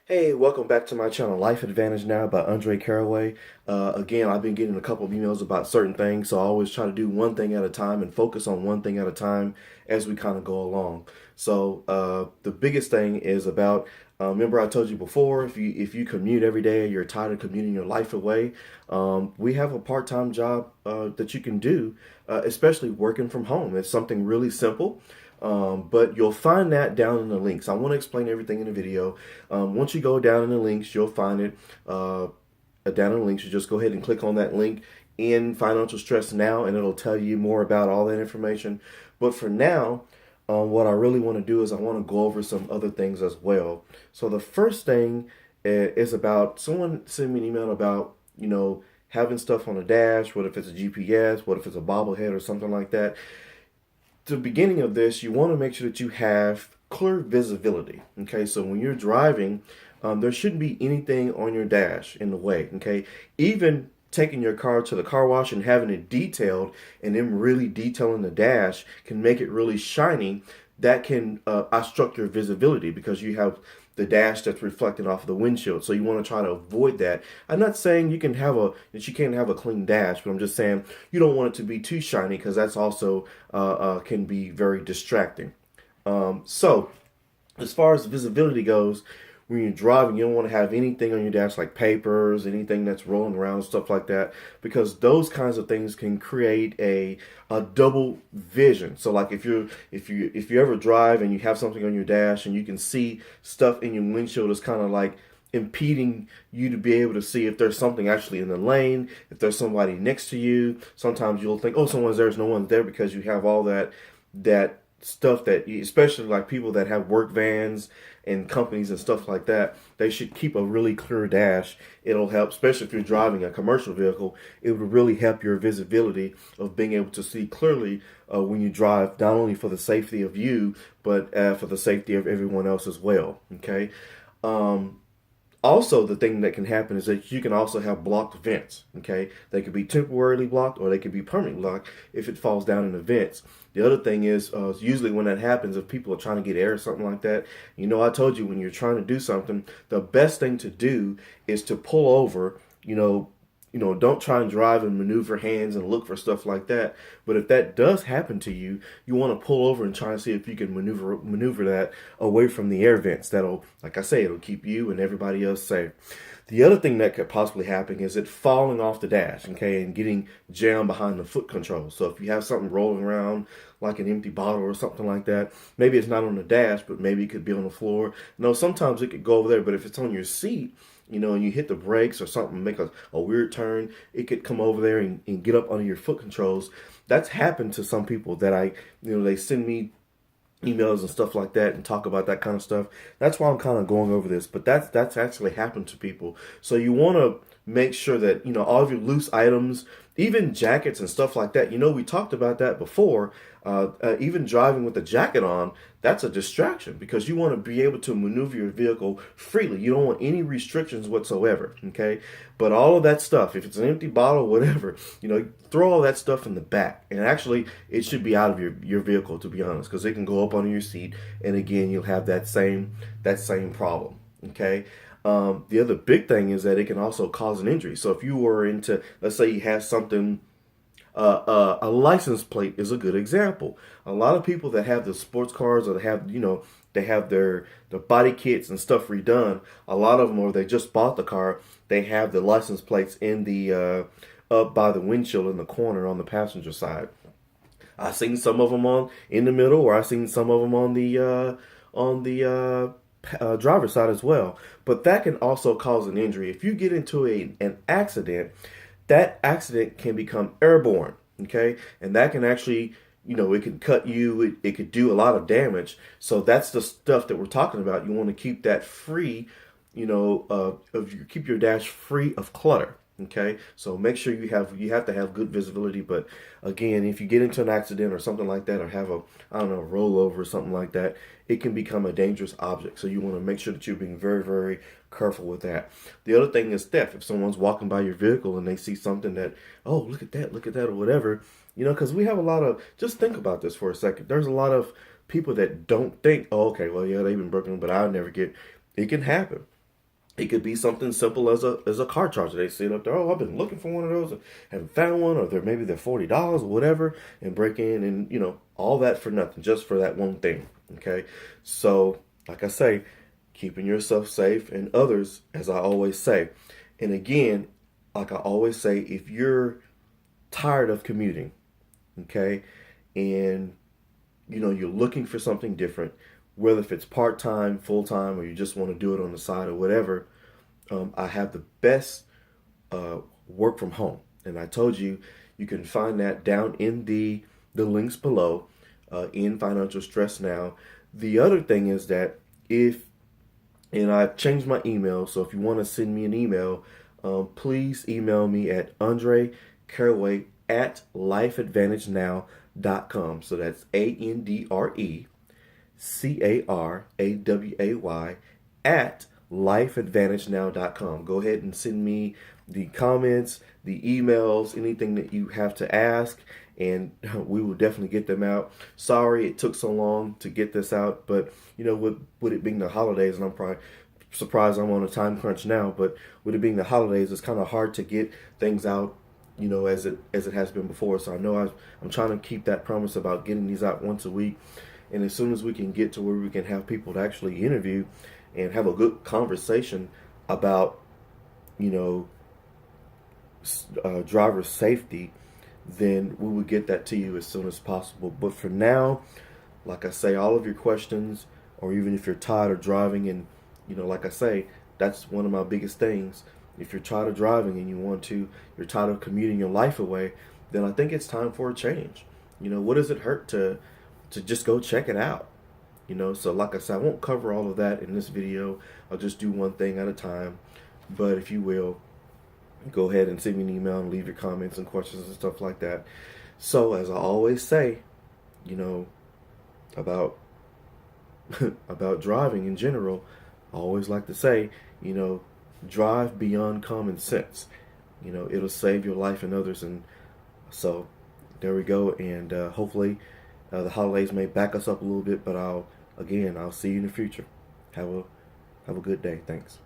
Hey, welcome back to my channel, Life Advantage Now by Caraway. Again, I've been getting a couple of emails about certain things, so I always try to do one thing at a time and focus on one thing at a time as we kind of go along. So the biggest thing is about, remember I told you before, if you commute every day, you're tired of commuting your life away, we have a part-time job that you can do, especially working from home. It's something really simple. But you'll find that down in the links. I want to explain everything in the video. Once you go down in the links, you'll find it down in the links. You just go ahead and click on that link in Financial Stress Now, and it'll tell you more about all that information. But for now, what I really want to do is I want to go over some other things as well. So the first thing is about someone sent me an email about, having stuff on the dash. What if it's a GPS? What if it's a bobblehead or something like that? The beginning of this, you want to make sure that you have clear visibility. Okay, so when you're driving, there shouldn't be anything on your dash in the way. Okay, even taking your car to the car wash and having it detailed and then really detailing the dash can make it really shiny. That can obstruct your visibility because you have the dash that's reflecting off of the windshield. So you want to try to avoid that. I'm not saying that you can't have a clean dash, but I'm just saying you don't want it to be too shiny because that's also can be very distracting. So as far as visibility goes, when you're driving, you don't want to have anything on your dash like papers, anything that's rolling around, stuff like that, because those kinds of things can create a double vision. So like if you ever drive and you have something on your dash and you can see stuff in your windshield, is kind of like impeding you to be able to see if there's something actually in the lane, if there's somebody next to you. Sometimes you'll think, oh, someone's there, there's no one there, because you have all that stuff that, especially like people that have work vans and companies and stuff like that, they should keep a really clear dash. It'll help, especially if you're driving a commercial vehicle. It would really help your visibility of being able to see clearly when you drive, not only for the safety of you, but for the safety of everyone else as well. Okay. Also, the thing that can happen is that you can also have blocked vents. Okay, they could be temporarily blocked or they could be permanently blocked if it falls down in the vents. The other thing is, usually when that happens, if people are trying to get air or something like that, I told you, when you're trying to do something, the best thing to do is to pull over. Don't try and drive and maneuver hands and look for stuff like that. But if that does happen to you, you want to pull over and try and see if you can maneuver that away from the air vents. That'll, like I say, it'll keep you and everybody else safe. The other thing that could possibly happen is it falling off the dash, okay, and getting jammed behind the foot controls. So if you have something rolling around like an empty bottle or something like that, maybe it's not on the dash, but maybe it could be on the floor. Sometimes it could go over there, but if it's on your seat, and you hit the brakes or something, make a weird turn, it could come over there and get up under your foot controls. That's happened to some people that they send me emails and stuff like that and talk about that kind of stuff. That's why I'm kind of going over this, but that's actually happened to people. So you want to make sure that all of your loose items, even jackets and stuff like that. We talked about that before. Even driving with a jacket on, that's a distraction because you want to be able to maneuver your vehicle freely. You don't want any restrictions whatsoever. Okay, but all of that stuff, if it's an empty bottle, whatever, throw all that stuff in the back. And actually, it should be out of your vehicle, to be honest, because it can go up under your seat, and again, you'll have that same problem. Okay. The other big thing is that it can also cause an injury. So if you were into, let's say you have something, a license plate is a good example. A lot of people that have the sports cars, or they have their body kits and stuff redone. A lot of them, or they just bought the car, they have the license plates in the up by the windshield in the corner on the passenger side. I've seen some of them on in the middle, or I've seen some of them on the driver's side as well. But that can also cause an injury. If you get into an accident, that accident can become airborne. Okay, and that can actually, it can cut you. It could do a lot of damage. So that's the stuff that we're talking about. You want to keep that free. Keep your dash free of clutter. Okay, so make sure you have to have good visibility. But again, if you get into an accident or something like that, or have a rollover or something like that, it can become a dangerous object. So you want to make sure that you're being very, very careful with that. The other thing is theft. If someone's walking by your vehicle and they see something that, oh, look at that, or whatever, because we have a lot of, just think about this for a second. There's a lot of people that don't think, oh, okay, well, yeah, they've been broken, but I'll never get. It can happen. It could be something simple as a car charger. They sit up there, oh, I've been looking for one of those, and haven't found one, or maybe they're $40 or whatever, and break in and all that for nothing, just for that one thing. Okay, so like I say, keeping yourself safe and others, as I always say, and again, like I always say, if you're tired of commuting, okay, and you're looking for something different, whether if it's part time, full time, or you just want to do it on the side or whatever, I have the best work from home, and I told you you can find that down in the links below in Financial Stress Now. The other thing is that and I've changed my email, so if you want to send me an email, please email me at Andre Caraway at lifeadvantagenow.com. So that's AndreCaraway at lifeadvantagenow.com. Go ahead and send me the comments, the emails, anything that you have to ask, and we will definitely get them out. Sorry it took so long to get this out, but with it being the holidays, and I'm probably surprised I'm on a time crunch now, but with it being the holidays, it's kind of hard to get things out, as it has been before. So I know I'm trying to keep that promise about getting these out once a week, and as soon as we can get to where we can have people to actually interview and have a good conversation about you know driver safety, then we will get that to you as soon as possible. But for now, like I say, all of your questions, or even if you're tired of driving, and like I say, that's one of my biggest things. If you're tired of driving and you're tired of commuting your life away, then I think it's time for a change. What does it hurt to just go check it out? So like I said, I won't cover all of that in this video. I'll just do one thing at a time. But if you will, go ahead and send me an email and leave your comments and questions and stuff like that. So as I always say, about about driving in general, I always like to say, drive beyond common sense. It'll save your life and others. And so there we go. And hopefully the holidays may back us up a little bit, but I'll see you in the future. Have a good day. Thanks.